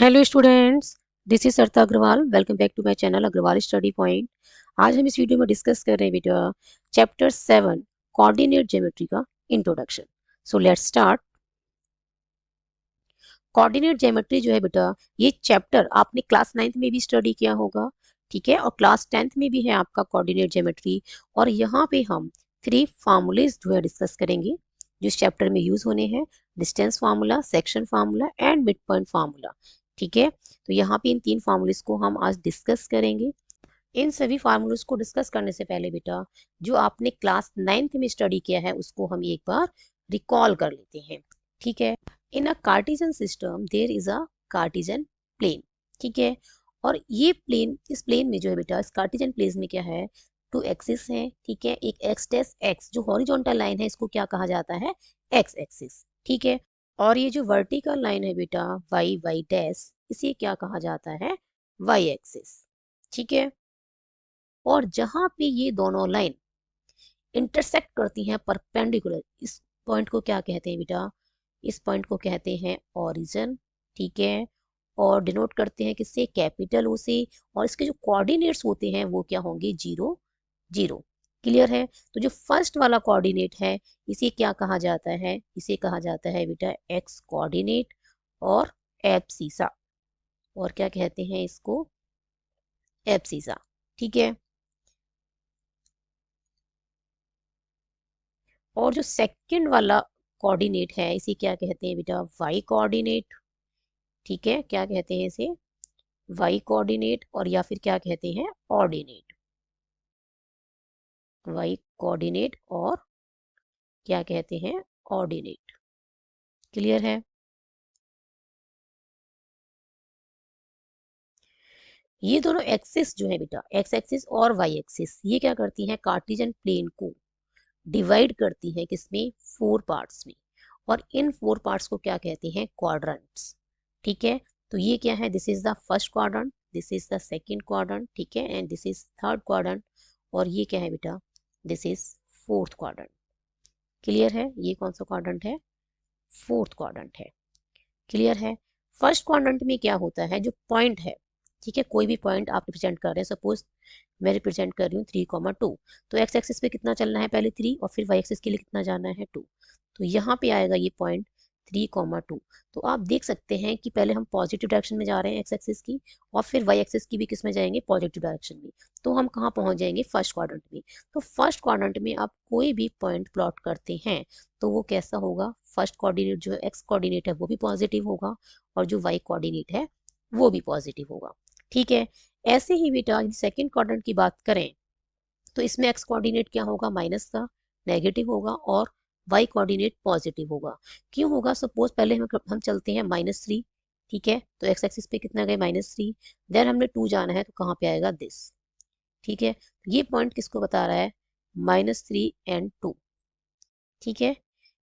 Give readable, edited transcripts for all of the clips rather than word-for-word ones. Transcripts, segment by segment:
Hello students, this is Sarita Agarwal. Welcome back to my channel Agarwal study point. आज हम इस video में डिस्कस कर रहे हैं बेटा चैप्टर 7 कोऑर्डिनेट ज्योमेट्री का introduction. So let's start. Coordinate geometry जो है बेटा, ये चैप्टर आपने क्लास 9th में भी स्टडी किया होगा, ठीक है, और क्लास 10th में भी है आपका कोऑर्डिनेट ज्योमेट्री। और यहाँ पे हम 3 फार्मूलेज जो है डिस्कस करेंगे जो इस चैप्टर में यूज होने हैं। Distance formula, section formula and mid point formula, ठीक है। तो यहाँ पे इन 3 फार्मूलेज को हम आज डिस्कस करेंगे। इन सभी फार्मूलेज को डिस्कस करने से पहले बेटा, जो आपने क्लास 9th में स्टडी किया है उसको हम एक बार रिकॉल कर लेते हैं, ठीक है। In a Cartesian system there is a Cartesian plane, ठीक है। और ये प्लेन, इस प्लेन में जो है बेटा, इस कार्टेशियन प्लेन में क्या है, 2 एक्सिस है, ठीक है। एक एक्स डैश एक्स जो हॉरिजॉन्टल लाइन है, इसको क्या कहा जाता है, एक्स एक्सिस, ठीक है। और ये जो वर्टिकल लाइन है बेटा, वाई वाई डैश, इसे क्या कहा जाता है, वाई एक्सिस, ठीक है। और जहां पे ये दोनों लाइन इंटरसेक्ट करती हैं परपेंडिकुलर, इस पॉइंट को क्या कहते हैं बेटा, इस पॉइंट को कहते हैं ओरिजिन, ठीक है। और डिनोट करते हैं किससे, कैपिटल ओ से। और इसके जो कोऑर्डिनेट्स होते हैं वो क्या होंगे, 0 0। क्लियर है। तो जो फर्स्ट वाला कोऑर्डिनेट है, इसे क्या कहा जाता है, इसे कहा जाता है बेटा एक्स कोऑर्डिनेट और एब्सिसा। और क्या कहते हैं इसको, एब्सिसा, ठीक है। और जो सेकंड वाला कोऑर्डिनेट है, इसे क्या कहते हैं बेटा, वाई कोऑर्डिनेट, ठीक है। क्या कहते हैं इसे, वाई कोऑर्डिनेट, और या फिर क्या कहते हैं, ऑर्डिनेट। वाई कोऑर्डिनेट और क्या कहते हैं, ऑर्डिनेट। क्लियर है। ये दोनों एक्सिस जो है बेटा, एक्स एक्सिस और वाई एक्सिस, ये क्या करती हैं, कार्टेशियन प्लेन को डिवाइड करती है किसमें, 4 पार्ट्स में। और इन 4 पार्ट्स को क्या कहते हैं, क्वाड्रेंट्स, ठीक है। तो ये क्या है, this is the first quadrant, this is the second quadrant, ठीक है, and this is third quadrant. और ये क्या है बेटा, this is fourth quadrant. Clear है। ये कौन सा क्वाड्रेंट है, फोर्थ क्वाड्रेंट है। क्लियर है। फर्स्ट क्वाड्रेंट में क्या होता है, जो पॉइंट है, ठीक है, कोई भी पॉइंट आप रिप्रेजेंट कर रहे हैं, सपोज मैं रिप्रेजेंट कर रही हूँ 3,2। तो एक्स एक्सिस पे कितना चलना है, पहले 3, और फिर वाई एक्सिस के लिए कितना जाना है, 2। तो यहाँ पे आएगा ये पॉइंट 3,2। तो आप देख सकते हैं कि पहले हम पॉजिटिव डायरेक्शन में जा रहे हैं एक्स एक्सिस की, और फिर वाई एक्सिस की भी किस में जाएंगे, पॉजिटिव डायरेक्शन में। तो हम कहाँ पहुंच जाएंगे, फर्स्ट क्वाड्रेंट में। तो फर्स्ट क्वाड्रेंट में आप कोई भी पॉइंट प्लॉट करते हैं तो वो कैसा होगा, फर्स्ट कोऑर्डिनेट जो एक्स कोऑर्डिनेट है वो भी पॉजिटिव होगा, और जो वाई कोऑर्डिनेट है वो भी पॉजिटिव होगा, ठीक है। ऐसे ही बेटा सेकंड क्वाड्रेंट की बात करें तो इसमें एक्स कोऑर्डिनेट क्या होगा, माइनस का, नेगेटिव होगा, और वाई कोऑर्डिनेट पॉजिटिव होगा। क्यों होगा, सपोज पहले हम चलते हैं -3, ठीक है। तो एक्स एक्सिस पे कितना गए, -3। देन हमने 2 जाना है, तो कहाँ पे आएगा, दिस, ठीक है। ये पॉइंट किसको बता रहा है, -3 एंड 2, ठीक है।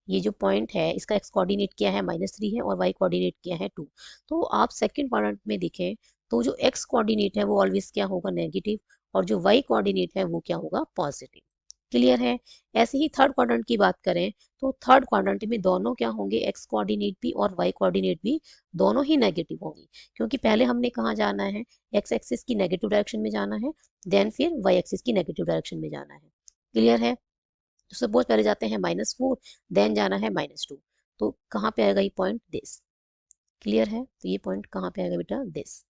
ये जो पॉइंट है इसका एक्स कोऑर्डिनेट क्या है, -3 है, और वाई कोऑर्डिनेट क्या है, 2। तो आप सेकंड क्वाड्रेंट में देखें तो जो एक्स कोऑर्डिनेट है वो ऑलवेज क्या होगा, नेगेटिव, और जो वाई कोऑर्डिनेट है वो क्या होगा, पॉजिटिव। क्लियर है। ऐसे ही थर्ड क्वाड्रेंट की बात करें तो थर्ड क्वाड्रेंट में दोनों क्या होंगे, एक्स कोऑर्डिनेट भी और वाई कोऑर्डिनेट भी दोनों ही नेगेटिव होंगे, क्योंकि पहले हमने कहाँ जाना है, एक्स एक्सिस की नेगेटिव डायरेक्शन में जाना है, देन फिर वाई एक्सिस की नेगेटिव डायरेक्शन में जाना है। क्लियर है। तो सपोज पहले जाते हैं -4, देन जाना है -2। तो कहाँ पे आएगा ये पॉइंट, दिस। क्लियर है। तो ये पॉइंट कहाँ पे आएगा बेटा, दिस।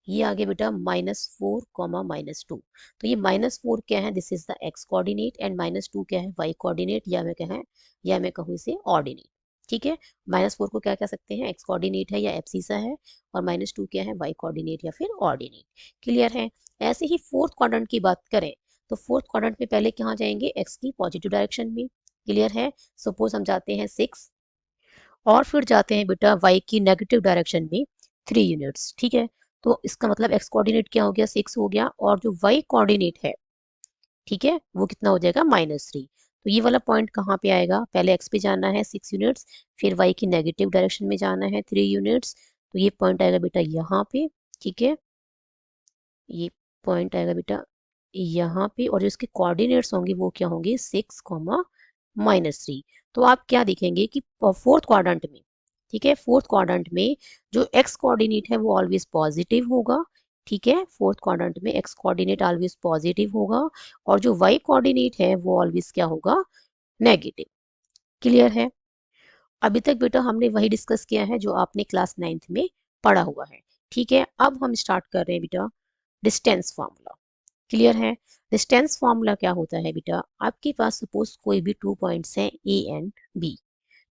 ये आगे बेटा -4 -2। तो ये -4 क्या है, this is the x coordinate, and -2 क्या है, वाई कोऑर्डिनेट, या मैं कहें, या मैं कहूँ इसे ऑर्डिनेट, ठीक है। -4 को क्या कह सकते हैं, एक्स कोऑर्डिनेट है या एब्सिसा है, और -2 क्या है, वाई कोऑर्डिनेट या फिर ऑर्डिनेट। क्लियर है। ऐसे ही फोर्थ क्वाड्रेंट की बात करें तो फोर्थ क्वाड्रेंट में पहले कहाँ जाएंगे, एक्स की पॉजिटिव डायरेक्शन में। क्लियर है। सपोज हम जाते हैं 6, और फिर जाते हैं बेटा वाई की नेगेटिव डायरेक्शन में 3 यूनिट्स, ठीक है। तो इसका मतलब एक्स कोऑर्डिनेट क्या हो गया, 6 हो गया, और जो वाई कोऑर्डिनेट है, ठीक है, वो कितना हो जाएगा, -3। तो ये वाला पॉइंट कहाँ पे आएगा, पहले एक्स पे जाना है 6 यूनिट्स, फिर वाई की नेगेटिव डायरेक्शन में जाना है 3 यूनिट्स। तो ये पॉइंट आएगा बेटा यहाँ पे, ठीक है। ये पॉइंट आएगा बेटा यहाँ पे, और जो इसके कोऑर्डिनेट्स होंगे वो क्या होंगे, 6, -3। तो आप क्या देखेंगे कि फोर्थ क्वाड्रेंट में, ठीक है, फोर्थ क्वाड्रेंट में जो एक्स कोऑर्डिनेट है वो ऑलवेज पॉजिटिव होगा। ठीक है, फोर्थ क्वाड्रेंट में एक्स कोऑर्डिनेट ऑलवेज पॉजिटिव होगा और जो वाई कोऑर्डिनेट है वो ऑलवेज क्या होगा, नेगेटिव। क्लियर है? अभी तक बेटा हमने वही डिस्कस किया है जो आपने क्लास 9th में पढ़ा हुआ है। ठीक है, अब हम स्टार्ट कर रहे हैं बेटा डिस्टेंस फार्मूला। क्लियर है? डिस्टेंस फार्मूला क्या होता है बेटा, आपके पास सपोज कोई भी 2 पॉइंट्स हैं ए एंड बी,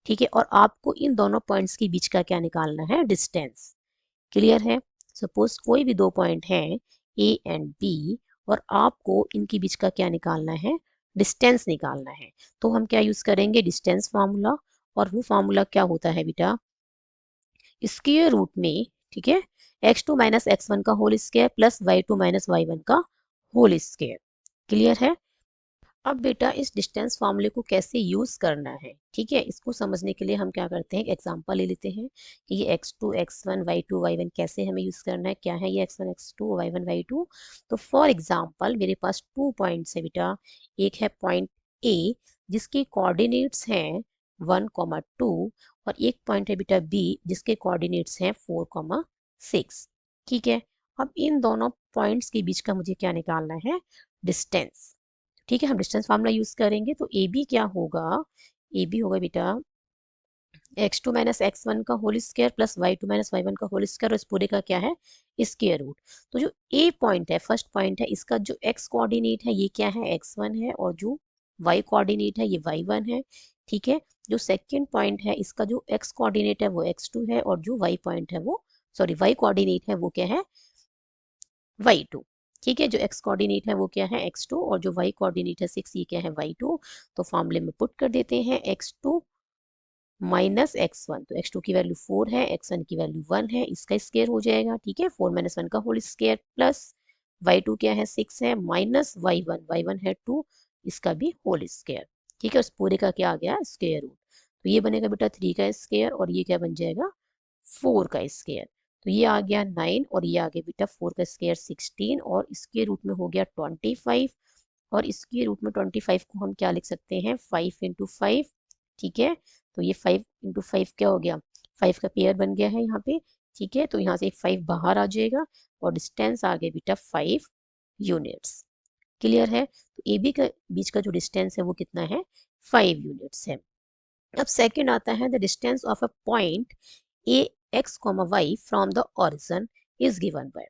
ठीक है, और आपको इन दोनों पॉइंट्स के बीच का क्या निकालना है, डिस्टेंस। क्लियर है? सपोज कोई भी 2 पॉइंट हैं ए एंड बी और आपको इनके बीच का क्या निकालना है, डिस्टेंस निकालना है। तो हम क्या यूज करेंगे, डिस्टेंस फार्मूला। और वो फार्मूला क्या होता है बेटा, स्क्वायर रूट में, ठीक है, x2 - x1 का whole square plus y2 - y1 का होल स्क्वायर। क्लियर है? अब बेटा इस डिस्टेंस फार्मूले को कैसे यूज करना है, ठीक है, इसको समझने के लिए हम क्या करते हैं, एग्जांपल ले लेते हैं कि ये x2 x1 y2 y1 कैसे हमें यूज करना है, क्या है ये x1 x2 y1 y2। तो फॉर एग्जांपल मेरे पास 2 पॉइंट्स है बेटा, एक है पॉइंट ए जिसके कोऑर्डिनेट्स हैं 1,2 और एक पॉइंट है बेटा बी जिसके कोऑर्डिनेट्स हैं 4,6। ठीक है, अब इन दोनों पॉइंट्स के बीच का मुझे क्या निकालना है, डिस्टेंस। ठीक है, हम डिस्टेंस फार्मूला यूज करेंगे तो ए बी क्या होगा, ए बी होगा बेटा x2 - x1 का whole square plus y2 - y1 का होल स्क्वायर और इस पूरे का क्या है, स्क्वायर रूट। तो जो ए पॉइंट है, फर्स्ट पॉइंट है, इसका जो x कोऑर्डिनेट है ये क्या है, x1 है और जो y कोऑर्डिनेट है ये y1 है। ठीक है, जो सेकंड पॉइंट है इसका जो x कोऑर्डिनेट है वो x2 है और जो y पॉइंट है वो, सॉरी y कोऑर्डिनेट है वो क्या है, y2। ठीक है, जो x कोऑर्डिनेट है वो क्या है, x2 और जो y कोऑर्डिनेट है 6 ये क्या है, y2। तो फॉर्मूले में पुट कर देते हैं x2 माइनस x1, तो x2 की वैल्यू 4 है, x1 की वैल्यू 1 है, इसका स्क्वायर हो जाएगा। ठीक है, 4 - 1 का होल स्क्वायर प्लस y2 क्या है, 6 है, माइनस y1 है 2, इसका भी होल स्क्वायर। ठीक है, उस पूरे का क्या आ गया, स्क्वायर रूट। तो ये बनेगा बेटा 3 का स्क्वायर और ये क्या बन जाएगा, 4 का स्क्वायर। तो ये आ गया 9 और ये आ गया बेटा 4 का स्क्वायर 16 और इसके रूट में हो गया 25 और इसके रूट में 25 को हम क्या लिख सकते हैं, 5 × 5। ठीक है, तो ये 5 × 5 क्या हो गया, 5 का पेयर बन गया है यहाँ पे। ठीक है, तो यहाँ से एक 5 बाहर आ जाएगा और डिस्टेंस आ गया बेटा 5 यूनिट्स। क्लियर है? तो ए बी का बीच का जो डिस्टेंस है वो कितना है, 5 यूनिट्स है। अब सेकंड आता है the distance of a point A X comma Y from the origin is given by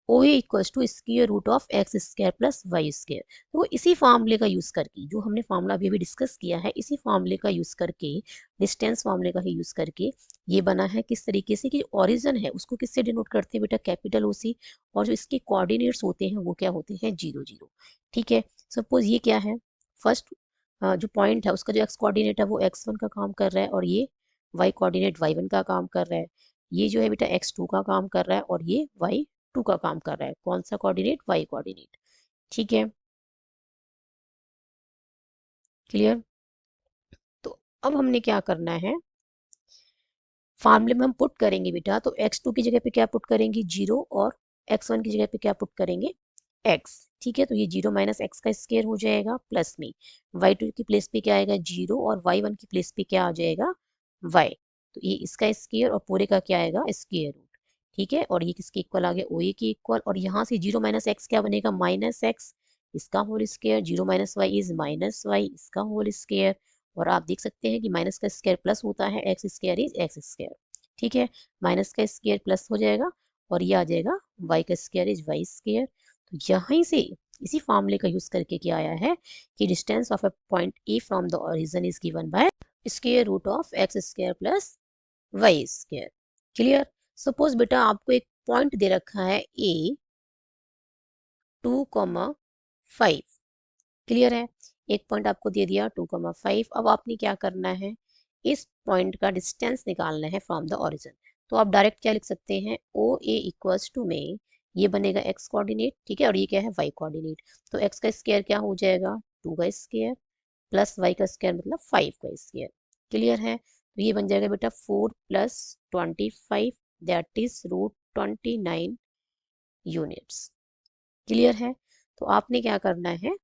O A equals to square root of x square plus Y square. तो इसी फार्मूले का यूज करके, जो हमने फार्मूला अभी अभी डिस्कस किया है, इसी फार्मूले का यूज करके, डिस्टेंस फार्मूले का ही यूज करके ये बना है। किस तरीके से कि ऑरिजन है उसको किससे डिनोट करते हैं बेटा, कैपिटल ओ सी, और जो इसके कोऑर्डिनेट्स होते हैं वो क्या होते हैं, 0 0। ठीक है, सपोज ये क्या है, फर्स्ट जो पॉइंट है उसका जो एक्स कोऑर्डिनेट है वो x1 का काम कर रहा है और ये y कोऑर्डिनेट y1 का काम कर रहा है। ये जो है बेटा x2 का काम कर रहा है और ये y2 का काम कर रहा है। कौन सा कोऑर्डिनेट, y कोऑर्डिनेट। ठीक है, क्लियर? तो अब हमने क्या करना है, फार्मूले में हम पुट करेंगे बेटा, तो x2 की जगह पे क्या पुट करेंगे, 0 और x1 की जगह पे क्या पुट करेंगे, x। ठीक है, तो ये 0 - x का स्क्वायर हो जाएगा प्लस में y2 की प्लेस पे क्या आएगा, 0 और y1 की प्लेस पे क्या आ जाएगा, y। तो ये इसका स्क्वायर और पूरे का क्या आएगा, स्क्वायर रूट। ठीक है, और ये किसके इक्वल आ गया, ओ ए के इक्वल। और यहाँ से 0 - x क्या बनेगा, -x, इसका whole square. 0 - y is -y, इसका होल स्क्वायर। और आप देख सकते हैं कि माइनस का स्क्वायर प्लस होता है, x square is x square. ठीक है, माइनस का स्क्वायर प्लस हो जाएगा और ये आ जाएगा वाई का स्क्वायर इज वाई स्क्वायर। तो यहीं से इसी फॉर्मूले का यूज करके क्या आया है कि distance of a point A from the origin is given by square root of x square plus Y square. Clear? Suppose बेटा आपको एक पॉइंट दे रखा है ए 2,5। क्लियर है? एक पॉइंट आपको दे दिया 2,5। अब आपने क्या करना है, इस पॉइंट का डिस्टेंस निकालना है फ्रॉम द ओरिजिन। तो आप डायरेक्ट क्या लिख सकते हैं, ओ ए इक्वल्स टू में ये बनेगा एक्स कोऑर्डिनेट, ठीक है, और ये क्या है, वाई कोऑर्डिनेट। तो एक्स का स्क्वायर क्या हो जाएगा, 2 का स्क्वायर प्लस वाई का स्क्वायर मतलब 5 का स्क्वायर। क्लियर है? तो ये बन जाएगा बेटा 4 + 25 दैट इज √29 यूनिट्स। क्लियर है? तो आपने क्या करना है,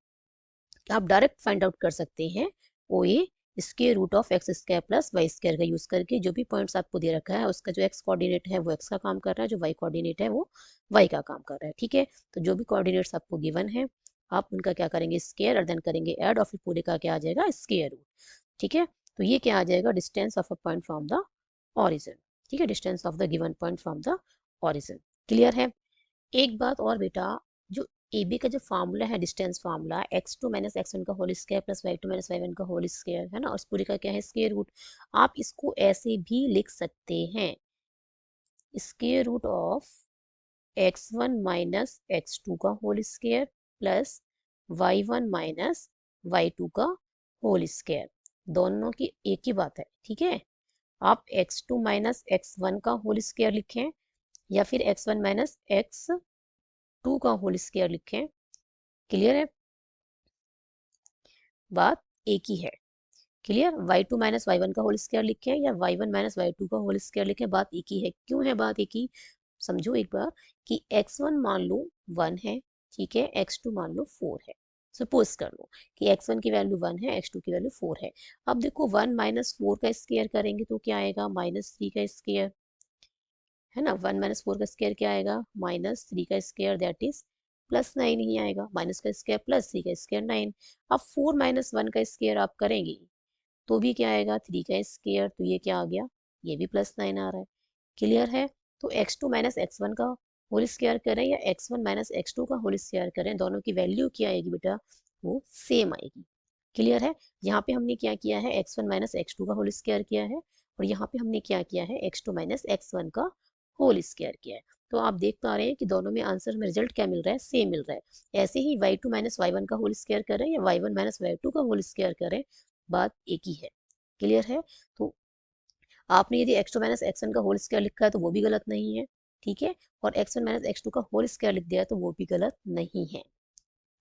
आप डायरेक्ट फाइंड आउट कर सकते हैं O A square root of x square plus Y square का यूज करके जो भी पॉइंट्स आपको दे रखा है उसका जो एक्स कोऑर्डिनेट है वो एक्स का काम कर रहा है, जो वाई कोऑर्डिनेट है वो वाई का काम कर रहा है। ठीक है, तो जो भी कोऑर्डिनेट्स आपको गिवन है आप उनका क्या करेंगे, स्क्वायर, और देन करेंगे ऐड, और फिर पूरे का क्या आ जाएगा, स्क्वायर रूट। ठीक है, तो ये क्या आ जाएगा, distance of a point from the origin. ठीक है, distance of the given point from the origin. Clear है। एक बात और बेटा, जो ए बी का जो फार्मूला है, distance formula, x2 minus x1 का whole square plus y2 minus y1 का होल स्क्वायर है ना, और इस पूरी का क्या है, स्क्वायर रूट। आप इसको ऐसे भी लिख सकते हैं, square root of x1 minus x2 का whole square plus y1 minus y2 का होल स्क्वायर। दोनों की एक ही बात है। ठीक है, आप x2 माइनस x1 का होल स्क्वायर लिखें या फिर x1 माइनस x2 का होल स्क्वायर लिखें। क्लियर है, बात एक ही है। क्लियर, y2 माइनस y1 का होल स्क्वायर लिखें या y1 माइनस y2 का होल स्क्वायर लिखें, बात एक ही है। क्यों है बात एक ही, समझो एक बार कि x1 मान लो 1 है, ठीक है, x2 मान लो 4 है। सपोज कर लो कि x1 की वैल्यू 1 है, x2 की वैल्यू 4 है। अब देखो 1 माइनस 4 का स्क्वायर करेंगे तो क्या आएगा, -3 का स्क्वायर, है ना। 1 माइनस 4 का स्क्वायर क्या आएगा, -3 का स्क्वायर, दैट इज +9 ही आएगा। माइनस का स्क्वायर प्लस 3 का स्क्वायर 9। अब 4 माइनस 1 का स्क्वायर आप करेंगे तो भी क्या आएगा, 3 का स्क्वायर, तो ये क्या आ गया, ये भी +9 आ रहा है। क्लियर है, तो x2 माइनस x1 का होल स्क्वायर करें या x1 माइनस x2 का होल स्क्वायर करें, दोनों की वैल्यू क्या आएगी बेटा, वो सेम आएगी। क्लियर है, यहाँ पे हमने क्या किया है, x1 माइनस x2 का होल स्क्वायर किया है, और यहाँ पे हमने क्या किया है, x2 माइनस x1 का होल स्क्वायर किया है। तो आप देख पा रहे हैं कि दोनों में आंसर में रिजल्ट क्या मिल रहा है, सेम मिल रहा है। ऐसे ही y2 माइनस y1 का होल स्क्वायर करें या y1 माइनस y2 का होल स्क्वायर करें, बात एक ही है। क्लियर है, तो आपने यदि x2 माइनस x1 का होल स्क्वायर लिखा है तो वो भी गलत नहीं है। ठीक है, और x1 माइनस x2 का होल स्क्वायर लिख दिया है तो वो भी गलत नहीं है।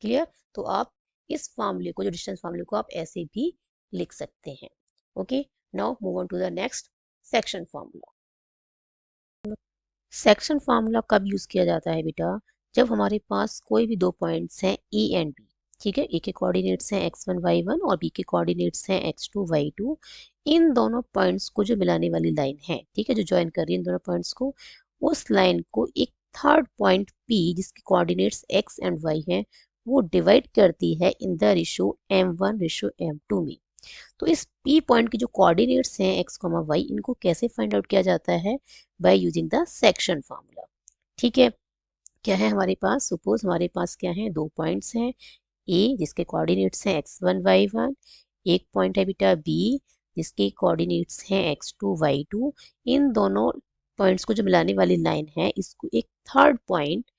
क्लियर, तो आप इस फॉर्मूले को, जो डिस्टेंस फॉर्मूले को, आप ऐसे भी लिख सकते हैं। Okay, now move on to the next, section formula. Section formula कब यूज किया जाता है बेटा, जब हमारे पास कोई भी दो पॉइंट्स हैं ए एंड बी। ठीक है, ए के कोऑर्डिनेट्स हैं x1 y1 और बी के कोऑर्डिनेट्स हैं x2 y2। इन दोनों पॉइंट्स को जो मिलाने वाली लाइन है, ठीक है, जो ज्वाइन कर रही है इन दोनों पॉइंट्स को, उस लाइन को एक थर्ड पॉइंट p जिसके कोऑर्डिनेट्स x एंड y हैं वो डिवाइड करती है इन द रेशो m1:m2 में। तो इस P पॉइंट के जो कोऑर्डिनेट्स हैं x, y, इनको कैसे फाइंड आउट किया जाता है, bye using the section formula. ठीक है, क्या है हमारे पास, सपोज हमारे पास क्या है, दो पॉइंट्स हैं A जिसके कोऑर्डिनेट्स हैं x1 y1, एक पॉइंट है बेटा B जिसके कोऑर्डिनेट्स हैं x2 y2। इन दोनों पॉइंट्स को जो मिलाने वाली लाइन है, इसको एक थर्ड पॉइंट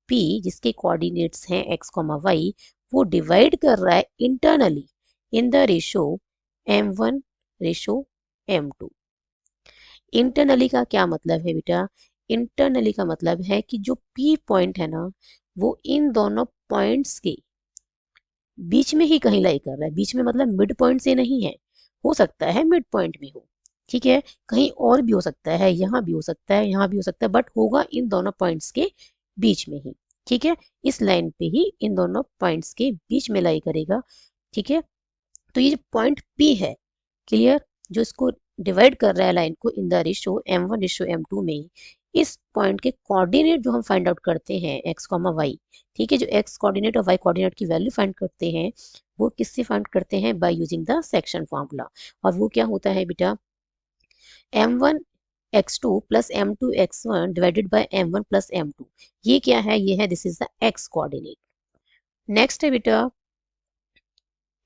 P जिसके कोऑर्डिनेट्स हैं x, y, वो डिवाइड कर रहा है internally in the ratio m1:m2। Internally का क्या मतलब है बेटा, इंटरनली का मतलब है कि जो P पॉइंट है ना, वो इन दोनों पॉइंट्स के बीच में ही कहीं लाई कर रहा है। बीच में मतलब मिड पॉइंट से नहीं है, हो सकता है मिड पॉइंट में हो, ठीक है, कहीं और भी हो सकता है, यहाँ भी हो सकता है, यहाँ भी हो सकता है, बट होगा इन दोनों पॉइंट्स के बीच में ही। ठीक है, इस लाइन पे ही इन दोनों पॉइंट्स के बीच में लाई करेगा। ठीक है, तो ये जो पॉइंट P है, क्लियर, जो इसको डिवाइड कर रहा है लाइन को इन द रेशो m1:m2 में, इस पॉइंट के कोऑर्डिनेट जो हम फाइंड आउट करते हैं x, y, ठीक है, जो x कोऑर्डिनेट और y कोऑर्डिनेट की वैल्यू फाइंड करते हैं वो किससे फाइंड करते हैं, bye using the section formula. और वो क्या होता है बेटा, m1x2 plus m2x1 divided by m1 plus m2। ये क्या है, ये है, this is the x coordinate. Next है बेटा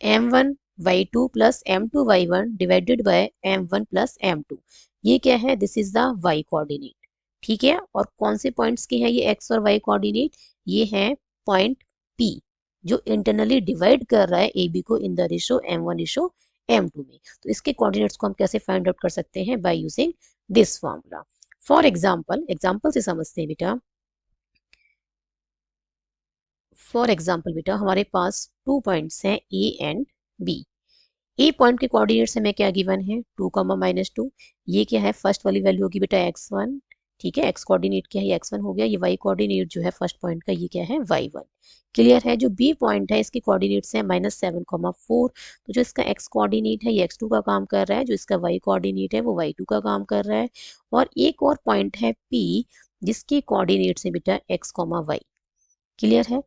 m1y2 plus m2y1 divided by m1 plus m2। ये क्या है, this is the y coordinate. ठीक है, और कौन से पॉइंट्स के हैं ये x और y कोऑर्डिनेट, ये है पॉइंट P जो इंटरनली डिवाइड कर रहा है AB को इन द रेशो m1:m2 में। तो इसके कोऑर्डिनेट्स को हम कैसे फाइंड आउट कर सकते हैं, by using this formula. For example, example से समझते हैं बेटा। फॉर एग्जाम्पल बेटा, हमारे पास टू पॉइंट्स हैं A and B। A point के कोऑर्डिनेट्स हमें क्या गिवन है, 2, -2। ये क्या है, फर्स्ट वाली वैल्यू होगी बेटा x1, ठीक है, एक्स कोऑर्डिनेट क्या है, x1 हो गया, ये y कोऑर्डिनेट जो है फर्स्ट पॉइंट का ये क्या है, y1। क्लियर है। जो b पॉइंट है इसके कोऑर्डिनेट्स हैं -7,4, तो जो इसका x कोऑर्डिनेट है ये x2 का काम कर रहा है, जो इसका y कोऑर्डिनेट है वो y2 का काम कर रहा है। और एक और पॉइंट है p जिसके कोऑर्डिनेट्स है बेटा x, y। क्लियर है।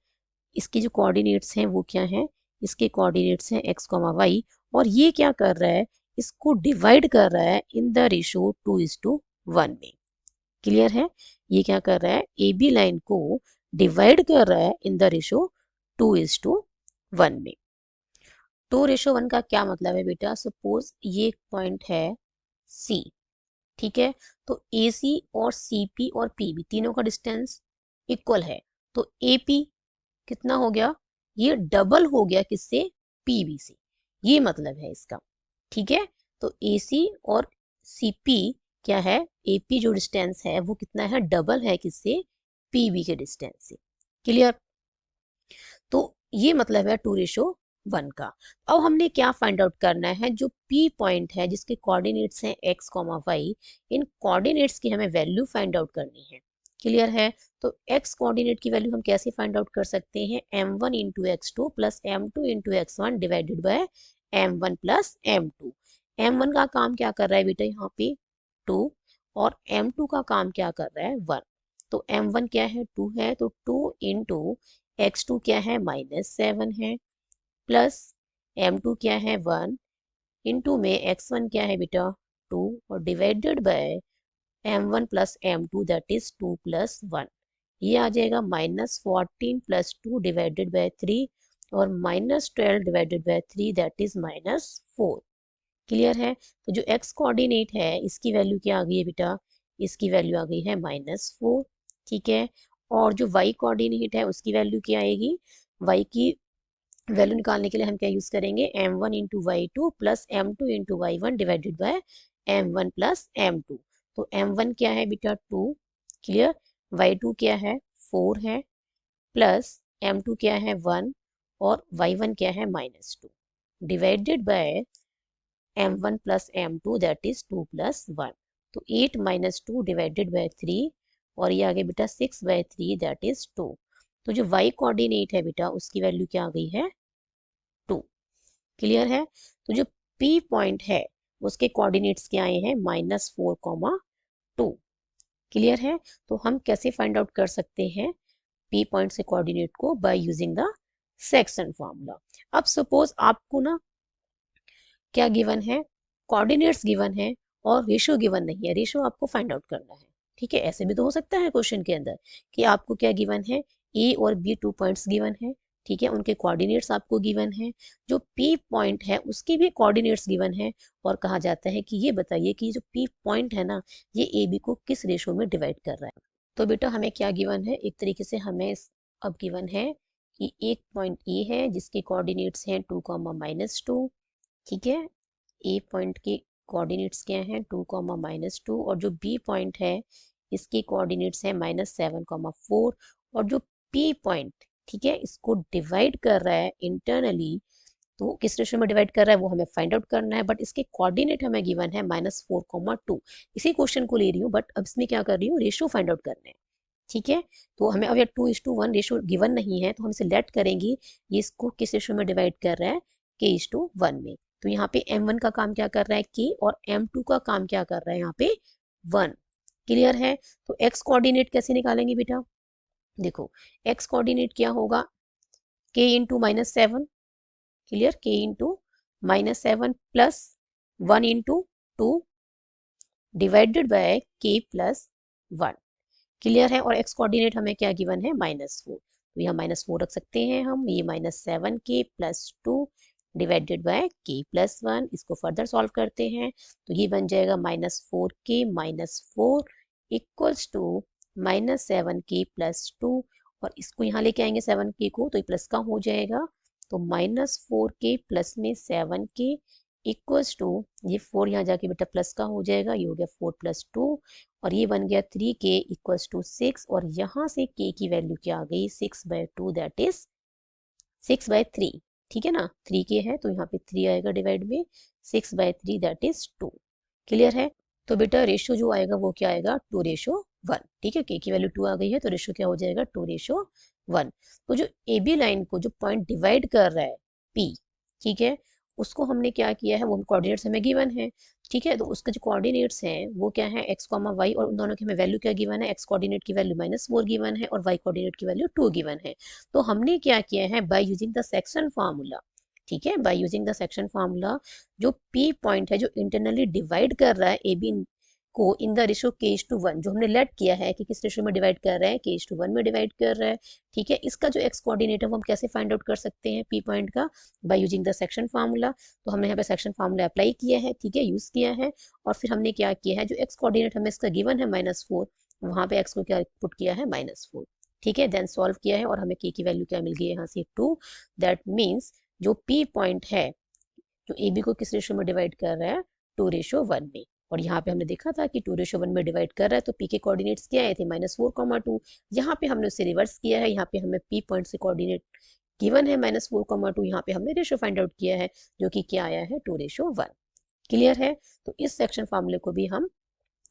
इसके जो कोऑर्डिनेट्स हैं वो क्या हैं, इसके कोऑर्डिनेट्स हैं x, y, और ये क्या कर रहा है, इसको डिवाइड कर रहा है इन द रेशो 2:1 में। क्लियर है। ये क्या कर रहा है, ए बी लाइन को डिवाइड कर रहा है इन द रेशो 2:1 में। 2:1 का क्या मतलब है बेटा, सपोज ये एक पॉइंट है सी, ठीक है, तो ए सी और सी पी और पी बी तीनों का डिस्टेंस इक्वल है, तो ए पी कितना हो गया, ये डबल हो गया किससे, पी बी से, ये मतलब है इसका। ठीक है, तो ए सी और सी पी क्या है, ए पी जो डिस्टेंस है वो कितना है, डबल है किससे, पी बी के डिस्टेंस से। क्लियर। तो ये मतलब है 2:1 का। अब हमने क्या फाइंड आउट करना है, जो P पॉइंट है जिसके कोऑर्डिनेट्स हैं x, y, इन कोऑर्डिनेट्स की हमें वैल्यू फाइंड आउट करनी है। क्लियर है। तो x कोऑर्डिनेट की वैल्यू हम कैसे फाइंड आउट कर सकते हैं, m1 into x2 plus m2 into x1 divided by m1 plus m2। m1 का काम क्या कर रहा है बेटा यहाँ पे 2, और m2 का काम क्या कर रहा है 1। तो m1 क्या है 2 है, तो 2 इंटू x2 क्या है -7 है, प्लस m2 क्या है 1, इंटू में x1 क्या है बेटा 2, और divided by m1 plus m2 that is 2 plus 1। ये आ जाएगा -14 प्लस 2 डिवाइडेड बाय 3, और -12 divided by 3 that is -4। Clear है। तो जो x कोऑर्डिनेट है इसकी वैल्यू क्या आ गई है बेटा, इसकी वैल्यू आ गई है -4। ठीक है, और जो y कोऑर्डिनेट है उसकी वैल्यू क्या आएगी, y की वैल्यू निकालने के लिए हम क्या यूज करेंगे, m1 into Y two plus m2 into y1 divided by m1 plus m2। तो m1 क्या है बेटा 2, क्लियर, y2 क्या है 4 है, प्लस m2 क्या है 1, और y1 क्या है -2 divided by m1 plus m2 that is 2 plus 1। तो 8 - 2 डिवाइडेड बाय 3, और ये आगे बेटा 6 बाय 3 दैट इज 2। तो जो y कोऑर्डिनेट है बेटा उसकी वैल्यू क्या आ गई है 2। क्लियर है। तो जो P पॉइंट है उसके कोऑर्डिनेट्स क्या आए हैं -4,2। क्लियर है। तो हम कैसे फाइंड आउट कर सकते हैं P पॉइंट से कोऑर्डिनेट को, bye using the section formula. अब सपोज आपको ना क्या गिवन है, कोऑर्डिनेट्स गिवन है और रेशो गिवन नहीं है, रेशो आपको फाइंड आउट करना है। ठीक है, ऐसे भी तो हो सकता है क्वेश्चन के अंदर कि आपको क्या गिवन है, ए और बी 2 पॉइंट्स गिवन है, ठीक है, उनके कोऑर्डिनेट्स आपको गिवन है, जो पी पॉइंट है उसके भी कोऑर्डिनेट्स गिवन है, और कहा जाता है कि ये बताइए कि जो पी पॉइंट है ना ये ए बी को किस रेशो में डिवाइड कर रहा है। तो बेटा हमें क्या गिवन है, एक तरीके से हमें अब गिवन है कि एक पॉइंट ए है जिसके कोऑर्डिनेट्स हैं 2, -2। ठीक है, ए पॉइंट के कोऑर्डिनेट्स क्या हैं 2, -2, और जो बी पॉइंट है इसके कोऑर्डिनेट्स हैं -7,4, और जो पी पॉइंट ठीक है इसको डिवाइड कर रहा है इंटरनली, तो किस रेशो में डिवाइड कर रहा है वो हमें फाइंड आउट करना है, बट इसके कोऑर्डिनेट हमें गिवन है -4,2। इसी क्वेश्चन को ले रही हूँ बट अब इसमें क्या कर रही हूँ, रेशो फाइंड आउट करना है। ठीक है, तो हमें अब ये 2:1 रेशो गिवन नहीं है, तो हम सिलेक्ट करेंगे ये इसको किस रेशो में डिवाइड कर रहा है, k:1 में। तो यहाँ पे m1 का काम क्या कर रहा है k, और m2 का काम क्या कर रहा है यहाँ पे 1। क्लियर है। तो x कोऑर्डिनेट कैसे निकालेंगे बेटा, देखो x कोऑर्डिनेट क्या होगा, k into -7, clear, k into -7 plus 1 into 2 divided by k plus 1। Clear है। और x कोऑर्डिनेट हमें क्या गिवन है -4, तो यहाँ -4 रख सकते हैं हम, ये -7k plus 2 divided by k plus 1। इसको फर्दर सॉल्व करते हैं तो ये बन जाएगा -4k -4 equals to -7k plus 2, और इसको यहाँ लेके आएंगे 7k को तो ये प्लस का हो जाएगा, तो -4k प्लस में 7k इक्वल्स टू, ये 4 यहाँ जाके बेटा प्लस का हो जाएगा, ये हो गया 4 + 2, और ये बन गया 3k इक्वल्स टू 6, और यहाँ से k की वैल्यू क्या आ गई 6/2 दैट इज 6/3। ठीक है ना, 3k है तो यहाँ पे 3 आएगा डिवाइड में, 6/3 दैट इज 2। क्लियर है। तो बेटा रेशो जो आएगा वो क्या आएगा 2:1। 1। ठीक है, के की वैल्यू 2 आ गई है तो रेशियो क्या हो जाएगा 2:1। तो जो ए बी लाइन को जो पॉइंट डिवाइड कर रहा है पी, ठीक है, उसको हमने क्या किया है, वो कोऑर्डिनेट्स हमें गिवन है। ठीक है, तो उसके जो कोऑर्डिनेट्स हैं वो क्या है x, y, और उन दोनों की हमें वैल्यू क्या गिवन है, x कोऑर्डिनेट की वैल्यू -4 गिवन है और y कोऑर्डिनेट की वैल्यू 2 गिवन है। तो हमने क्या किया है, bye using the section formula, ठीक है, bye using the section formula, जो p पॉइंट है जो इंटरनली डिवाइड कर रहा है ए बी को इन द रेशियो k:1, जो हमने लेट किया है कि किस रेशियो में डिवाइड कर रहा है, k:1 में डिवाइड कर रहा है। ठीक है, इसका जो x कोऑर्डिनेट है वो हम कैसे फाइंड आउट कर सकते हैं p पॉइंट का, bye using the section formula. तो हमने यहाँ पे सेक्शन फार्मूला अप्लाई किया है, ठीक है, यूज किया है, और फिर हमने क्या किया है, जो x कोऑर्डिनेट हमें इसका गिवन है -4, वहां पे x को क्या पुट किया है -4। ठीक है, देन सॉल्व किया है और हमें k की वैल्यू क्या मिल गई है यहाँ से 2। दैट मीन्स जो p पॉइंट है जो ए बी को किस रेशियो में डिवाइड कर रहा है 2:1 में, और यहाँ पे हमने देखा था कि 2:1 में डिवाइड कर रहा है तो p के कोऑर्डिनेट्स क्या आए थे -4,2। यहाँ पे हमने उससे रिवर्स किया है, यहाँ पे हमें p पॉइंट से कोऑर्डिनेट गिवन है -4,2, यहाँ पे हमने रेशियो फाइंड आउट किया है जो कि क्या आया है 2:1। क्लियर है? तो इस सेक्शन फार्मूले को भी हम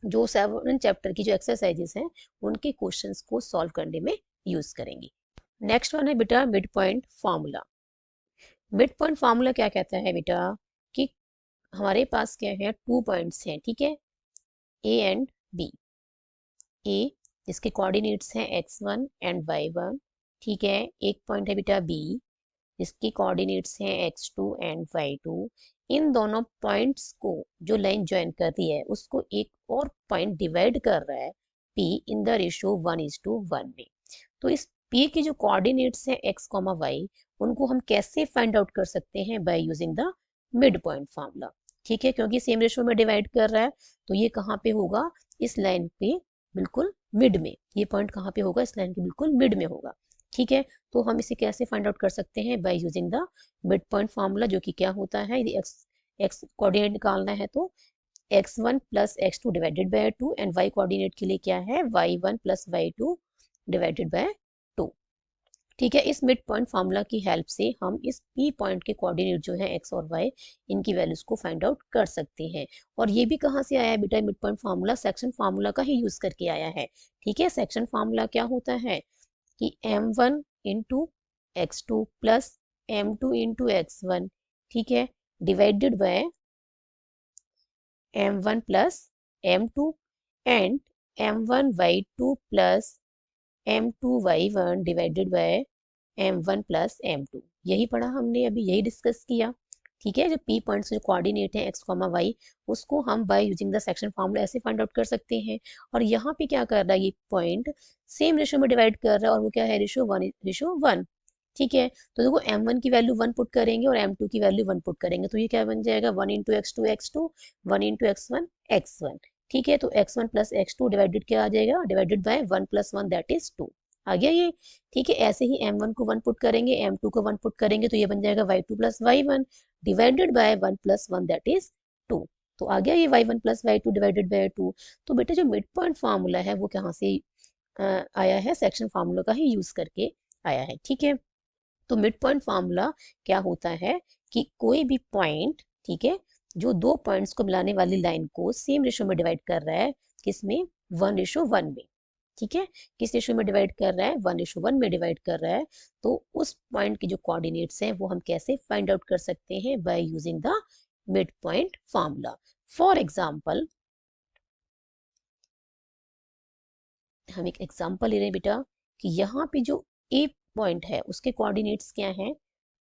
जो 7 चैप्टर की जो एक्सरसाइजेस हैं उनके क्वेश्चंस को सॉल्व करने में यूज करेंगे। नेक्स्ट वन है बेटा mid point formula. Mid point formula क्या कहता है बेटा कि हमारे पास क्या है, 2 पॉइंट्स हैं, ठीक है, ए एंड बी। ए जिसके कोऑर्डिनेट्स हैं x1 एंड y1, ठीक है, एक पॉइंट है बेटा बी जिसके कोऑर्डिनेट्स हैं x2 एंड y2। इन दोनों पॉइंट्स को जो लाइन ज्वाइन कर रही है उसको एक और पॉइंट डिवाइड कर रहा है p इन द रेशियो 1:1 में। तो इस p के जो कोऑर्डिनेट्स हैं x, y, उनको हम कैसे फाइंड आउट कर सकते हैं, bye using the mid point formula. ठीक है, क्योंकि सेम रेशियो में डिवाइड कर रहा है तो ये कहाँ पे होगा, इस लाइन पे बिल्कुल मिड में। ये पॉइंट कहाँ पे होगा, इस लाइन के बिल्कुल मिड में होगा। ठीक है, तो हम इसे कैसे फाइंड आउट कर सकते हैं, bye using the mid point formula, जो कि क्या होता है, यदि x कोऑर्डिनेट निकालना है तो x1 plus x2 divided by 2, and y coordinate के लिए क्या है, y1 plus y2 divided by 2। ठीक है, इस मिड पॉइंट फार्मूला की हेल्प से हम इस p पॉइंट के कोऑर्डिनेट जो है x और y, इनकी वैल्यूज को फाइंड आउट कर सकते हैं। और ये भी कहाँ से आया है बेटा, mid point formula section formula का ही यूज करके आया है। ठीक है, सेक्शन फार्मूला क्या होता है कि m1 into x2 plus m2 into x1, ठीक है, divided by m1 plus m2 and m1 y2 plus m2 y1 divided by m1 plus m2। यही पढ़ा हमने अभी, यही डिस्कस किया। ठीक है, जो p पॉइंट्स जो कोऑर्डिनेट है x, y, उसको हम bye using the section formula ऐसे फाइंड आउट कर सकते हैं। और यहाँ पे क्या कर रहा है, ये पॉइंट सेम रेशियो में डिवाइड कर रहा है, और वो क्या है, रेशियो 1। ठीक है, तो देखो m1 की वैल्यू 1 पुट करेंगे और m2 की वैल्यू 1 पुट करेंगे तो ये क्या बन जाएगा, 1 into x2 x2, 1 into x1 x1। ठीक है, तो x1 प्लस x2 डिवाइडेड क्या आ जाएगा, divided by 1 plus 1 that is 2 आ गया ये। ठीक है, ऐसे ही m1 को 1 पुट करेंगे, m2 को 1 पुट करेंगे तो ये बन जाएगा y2 plus y1 divided bye 1 plus 1 that is 2। तो आ गया ये y1 plus y2 divided by 2। तो बेटा जो मिड पॉइंट फार्मूला है वो कहाँ से आया है, सेक्शन फार्मूला का ही यूज करके आया है। ठीक है, तो मिड पॉइंट फार्मूला क्या होता है कि कोई भी पॉइंट, ठीक है, जो दो पॉइंट्स को मिलाने वाली लाइन को सेम रेशियो में डिवाइड कर रहा है, किसमें, 1:1 में। ठीक है, किस रेशियो में डिवाइड कर रहा है, 1:1 में डिवाइड कर रहा है। तो उस पॉइंट के जो कोऑर्डिनेट्स हैं वो हम कैसे फाइंड आउट कर सकते हैं, bye using the mid point formula. For example, हम एक एग्जाम्पल ले रहे हैं बेटा कि यहाँ पे जो ए पॉइंट है उसके कोऑर्डिनेट्स क्या हैं,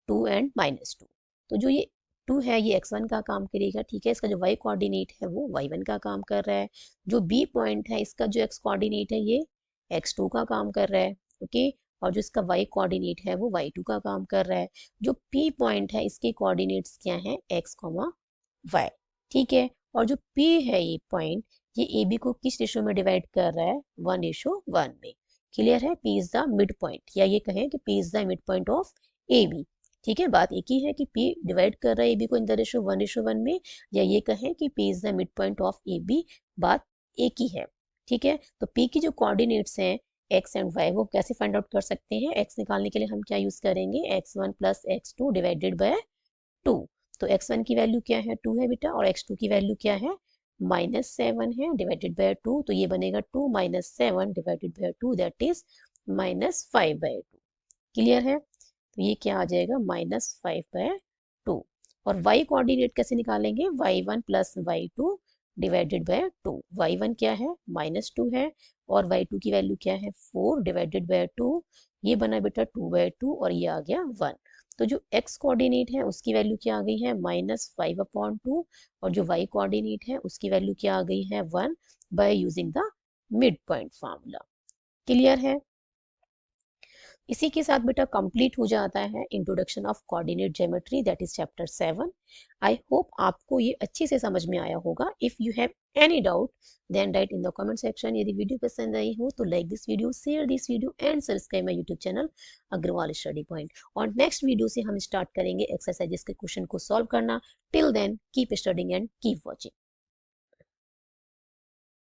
2 एंड -2। तो जो ये 2 है ये x1 का काम करेगा। ठीक है, इसका जो y कोऑर्डिनेट है वो y1 का काम कर रहा है। जो b पॉइंट है इसका जो x कोऑर्डिनेट है ये x2 का काम कर रहा है। ओके, और जो इसका y कोऑर्डिनेट है वो y2 का काम कर रहा है। जो p पॉइंट है इसके कोऑर्डिनेट्स क्या हैं, x, y। ठीक है, और जो p है ये पॉइंट, ये ab को किस रेशियो में डिवाइड कर रहा है, 1:1 में। क्लियर है, p is the mid point, या ये कहें कि p is the mid point of ab। ठीक है, बात एक ही है कि p डिवाइड कर रहा है ab को इन द रेशियो 1:1 में, या ये कहें कि p is the mid point of ab, बात एक ही है। ठीक है, तो p की जो कोऑर्डिनेट्स हैं x एंड y वो कैसे फाइंड आउट कर सकते हैं, x निकालने के लिए हम क्या यूज करेंगे, x1 plus x2 divided by 2। तो x1 की वैल्यू क्या है, 2 है बेटा, और x2 की वैल्यू क्या है, -7 है डिवाइडेड बाय 2, तो ये बनेगा 2 - 7 divided by 2, that is -5/2। Clear है? तो ये क्या आ जाएगा, -5/2। और y कोऑर्डिनेट कैसे निकालेंगे, y1 plus y2 divided by 2। y1 क्या है, -2 है, और y2 की वैल्यू क्या है, 4 डिवाइडेड बाय 2। ये बना बेटा 2/2 और ये आ गया 1। तो जो x कोऑर्डिनेट है उसकी वैल्यू क्या आ गई है, -5/2, और जो y कोऑर्डिनेट है उसकी वैल्यू क्या आ गई है, 1, by using the mid point formula. Clear है? इसी के साथ बेटा कंप्लीट हो जाता है introduction of coordinate geometry, that is chapter 7। I hope आपको ये अच्छे से समझ में आया होगा। If you have any doubt then write in the comment section. यदि वीडियो पसंद आई हो तो like this video, share this video and subscribe my YouTube channel Agarwal study point. और नेक्स्ट वीडियो से हम स्टार्ट करेंगे एक्सरसाइजेस के क्वेश्चन को सॉल्व करना। Till then keep studying and keep watching.